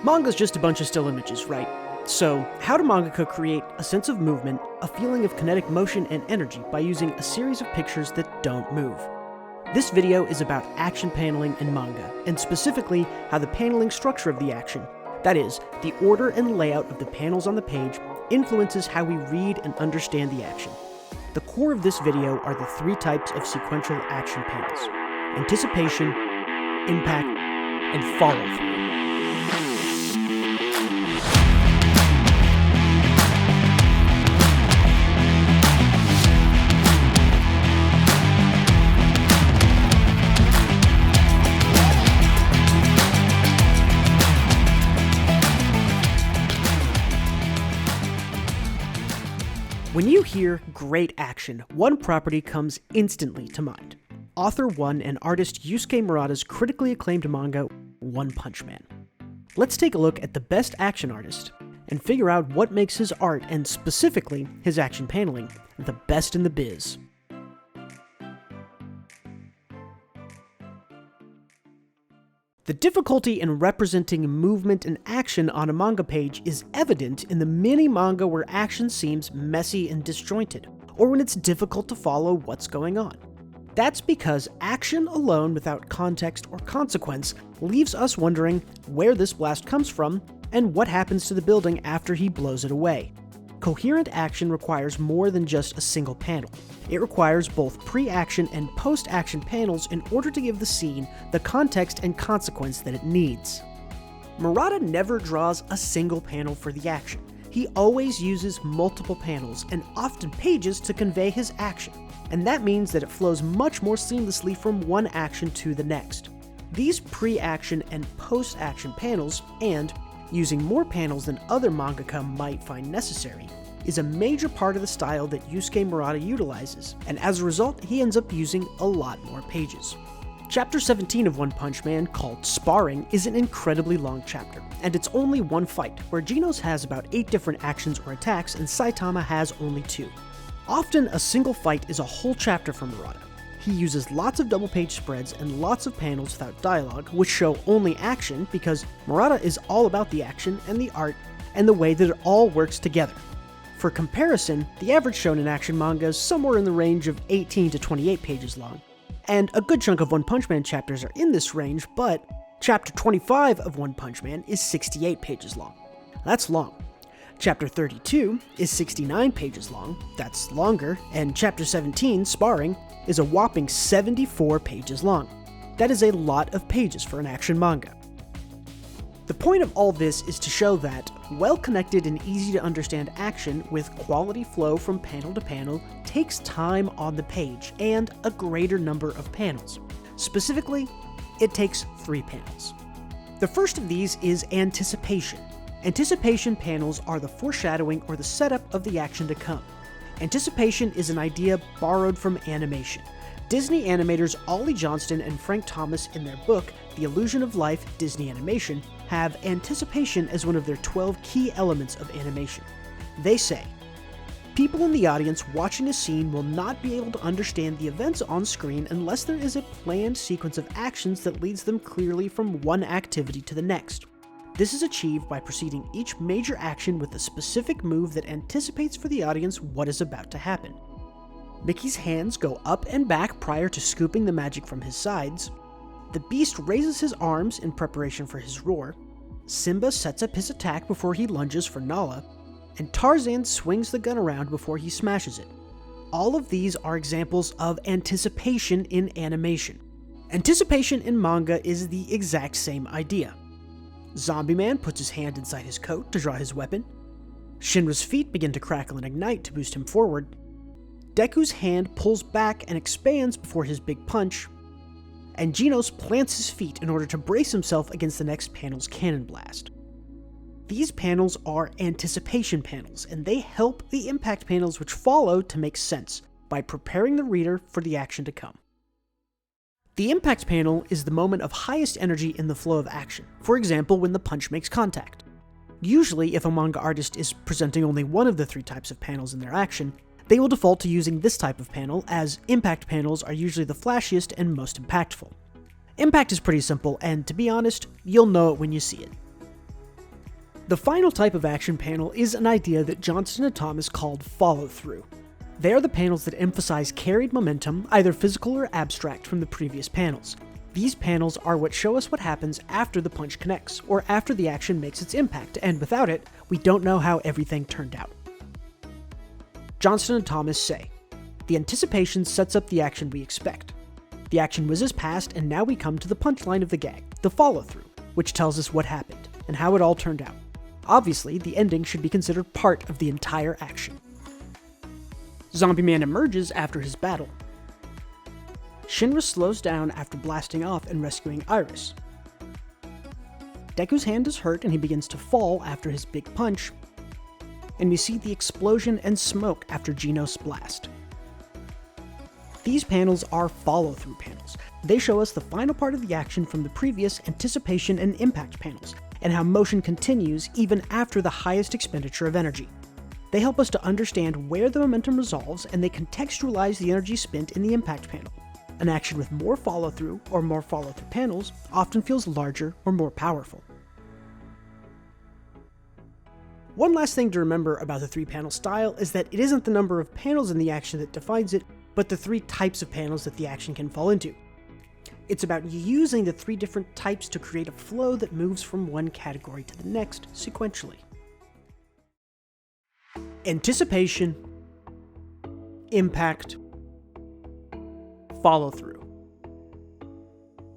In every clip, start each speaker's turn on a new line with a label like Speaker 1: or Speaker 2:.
Speaker 1: Manga's just a bunch of still images, right? So, how do mangaka create a sense of movement, a feeling of kinetic motion and energy by using a series of pictures that don't move? This video is about action paneling in manga, and specifically how the paneling structure of the action, that is, the order and layout of the panels on the page, influences how we read and understand the action. The core of this video are the three types of sequential action panels: anticipation, impact, and follow-through. When you hear great action, one property comes instantly to mind. Author 1 and artist Yusuke Murata's critically acclaimed manga, One Punch Man. Let's take a look at the best action artist and figure out what makes his art, and specifically his action paneling, the best in the biz. The difficulty in representing movement and action on a manga page is evident in the many manga where action seems messy and disjointed, or when it's difficult to follow what's going on. That's because action alone without context or consequence leaves us wondering where this blast comes from and what happens to the building after he blows it away. Coherent action requires more than just a single panel. It requires both pre-action and post-action panels in order to give the scene the context and consequence that it needs. Murata never draws a single panel for the action. He always uses multiple panels and often pages to convey his action, and that means that it flows much more seamlessly from one action to the next. These pre-action and post-action panels, and using more panels than other mangaka might find necessary, is a major part of the style that Yusuke Murata utilizes, and as a result, he ends up using a lot more pages. Chapter 17 of One Punch Man, called Sparring, is an incredibly long chapter, and it's only one fight, where Genos has about 8 different actions or attacks and Saitama has only 2. Often, a single fight is a whole chapter for Murata. He uses lots of double-page spreads and lots of panels without dialogue, which show only action because Murata is all about the action and the art and the way that it all works together. For comparison, the average shonen action manga is somewhere in the range of 18 to 28 pages long, and a good chunk of One Punch Man chapters are in this range, but Chapter 25 of One Punch Man is 68 pages long. That's long. Chapter 32 is 69 pages long, that's longer, and Chapter 17, Sparring, is a whopping 74 pages long. That is a lot of pages for an action manga. The point of all this is to show that well-connected and easy-to-understand action with quality flow from panel to panel takes time on the page and a greater number of panels. Specifically, it takes 3 panels. The first of these is anticipation. Anticipation panels are the foreshadowing or the setup of the action to come. Anticipation is an idea borrowed from animation. Disney animators Ollie Johnston and Frank Thomas, in their book, The Illusion of Life, Disney Animation, have anticipation as one of their 12 key elements of animation. They say, people in the audience watching a scene will not be able to understand the events on screen unless there is a planned sequence of actions that leads them clearly from one activity to the next. This is achieved by preceding each major action with a specific move that anticipates for the audience what is about to happen. Mickey's hands go up and back prior to scooping the magic from his sides. The Beast raises his arms in preparation for his roar. Simba sets up his attack before he lunges for Nala. And Tarzan swings the gun around before he smashes it. All of these are examples of anticipation in animation. Anticipation in manga is the exact same idea. Zombie Man puts his hand inside his coat to draw his weapon. Shinra's feet begin to crackle and ignite to boost him forward. Deku's hand pulls back and expands before his big punch. And Genos plants his feet in order to brace himself against the next panel's cannon blast. These panels are anticipation panels, and they help the impact panels which follow to make sense by preparing the reader for the action to come. The impact panel is the moment of highest energy in the flow of action, for example when the punch makes contact. Usually, if a manga artist is presenting only one of the 3 types of panels in their action, they will default to using this type of panel, as impact panels are usually the flashiest and most impactful. Impact is pretty simple, and to be honest, you'll know it when you see it. The final type of action panel is an idea that Johnston & Thomas called follow-through. They are the panels that emphasize carried momentum, either physical or abstract, from the previous panels. These panels are what show us what happens after the punch connects, or after the action makes its impact, and without it, we don't know how everything turned out. Johnston & Thomas say, "The anticipation sets up the action we expect. The action whizzes past, and now we come to the punchline of the gag, the follow-through, which tells us what happened, and how it all turned out. Obviously, the ending should be considered part of the entire action." Zombie Man emerges after his battle. Shinra slows down after blasting off and rescuing Iris. Deku's hand is hurt and he begins to fall after his big punch. And we see the explosion and smoke after Genos' blast. These panels are follow-through panels. They show us the final part of the action from the previous anticipation and impact panels, and how motion continues even after the highest expenditure of energy. They help us to understand where the momentum resolves, and they contextualize the energy spent in the impact panel. An action with more follow-through or more follow-through panels often feels larger or more powerful. One last thing to remember about the 3-panel style is that it isn't the number of panels in the action that defines it, but the 3 types of panels that the action can fall into. It's about using the 3 different types to create a flow that moves from one category to the next sequentially. Anticipation, impact, follow-through.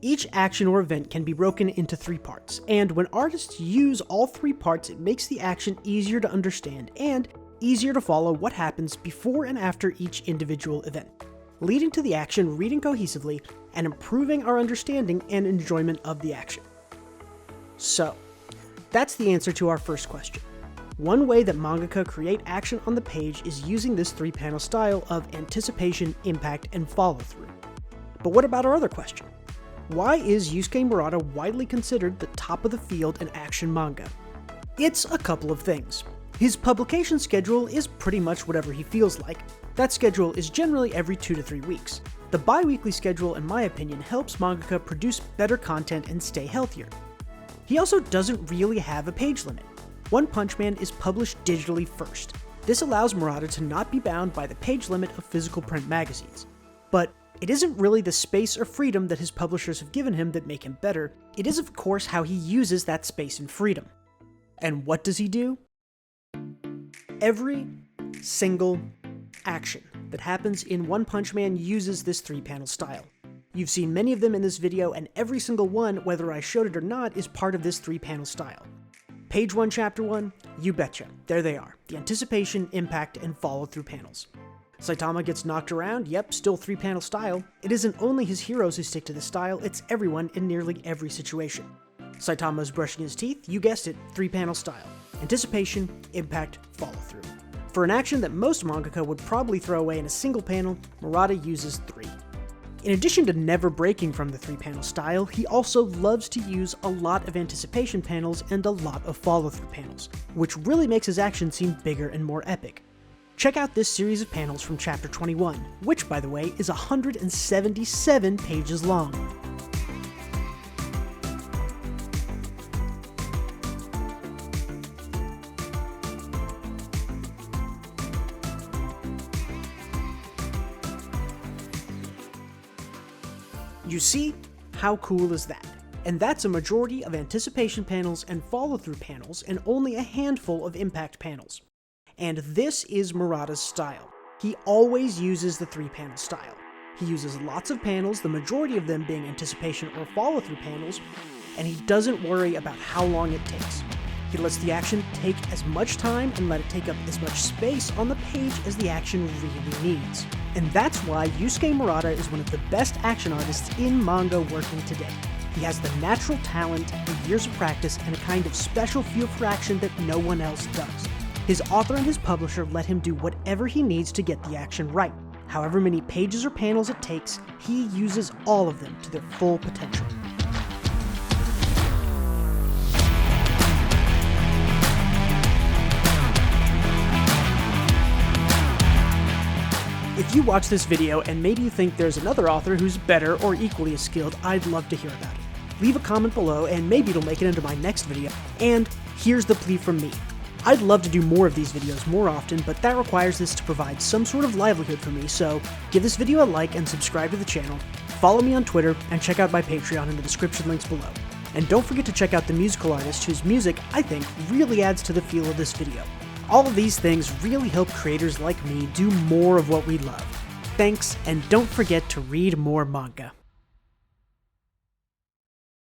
Speaker 1: Each action or event can be broken into 3 parts, and when artists use all 3 parts, it makes the action easier to understand and easier to follow what happens before and after each individual event, leading to the action reading cohesively and improving our understanding and enjoyment of the action. So, that's the answer to our first question. One way that mangaka create action on the page is using this 3-panel style of anticipation, impact, and follow-through. But what about our other question? Why is Yusuke Murata widely considered the top of the field in action manga? It's a couple of things. His publication schedule is pretty much whatever he feels like. That schedule is generally every 2 to 3 weeks. The bi-weekly schedule, in my opinion, helps mangaka produce better content and stay healthier. He also doesn't really have a page limit. One Punch Man is published digitally first. This allows Murata to not be bound by the page limit of physical print magazines. But it isn't really the space or freedom that his publishers have given him that make him better. It is, of course, how he uses that space and freedom. And what does he do? Every single action that happens in One Punch Man uses this 3-panel style. You've seen many of them in this video, and every single one, whether I showed it or not, is part of this 3-panel style. Page 1, Chapter 1, you betcha, there they are, the anticipation, impact, and follow-through panels. Saitama gets knocked around, yep, still 3-panel style. It isn't only his heroes who stick to this style, it's everyone in nearly every situation. Saitama's brushing his teeth, you guessed it, 3-panel style. Anticipation, impact, follow-through. For an action that most mangaka would probably throw away in a single panel, Murata uses 3. In addition to never breaking from the 3-panel style, he also loves to use a lot of anticipation panels and a lot of follow-through panels, which really makes his action seem bigger and more epic. Check out this series of panels from Chapter 21, which, by the way, is 177 pages long. You see? How cool is that? And that's a majority of anticipation panels and follow-through panels, and only a handful of impact panels. And this is Murata's style. He always uses the 3-panel style. He uses lots of panels, the majority of them being anticipation or follow-through panels, and he doesn't worry about how long it takes. He lets the action take as much time and let it take up as much space on the page as the action really needs. And that's why Yusuke Murata is one of the best action artists in manga working today. He has the natural talent, the years of practice, and a kind of special feel for action that no one else does. His author and his publisher let him do whatever he needs to get the action right. However many pages or panels it takes, he uses all of them to their full potential. If you watch this video and maybe you think there's another author who's better or equally as skilled, I'd love to hear about it. leave a comment below and maybe it'll make it into my next video. And here's the plea from me. I'd love to do more of these videos more often, but that requires this to provide some sort of livelihood for me, so give this video a like and subscribe to the channel, follow me on Twitter, and check out my Patreon in the description links below. And don't forget to check out the musical artist whose music, I think, really adds to the feel of this video. All of these things really help creators like me do more of what we love. Thanks, and don't forget to read more manga.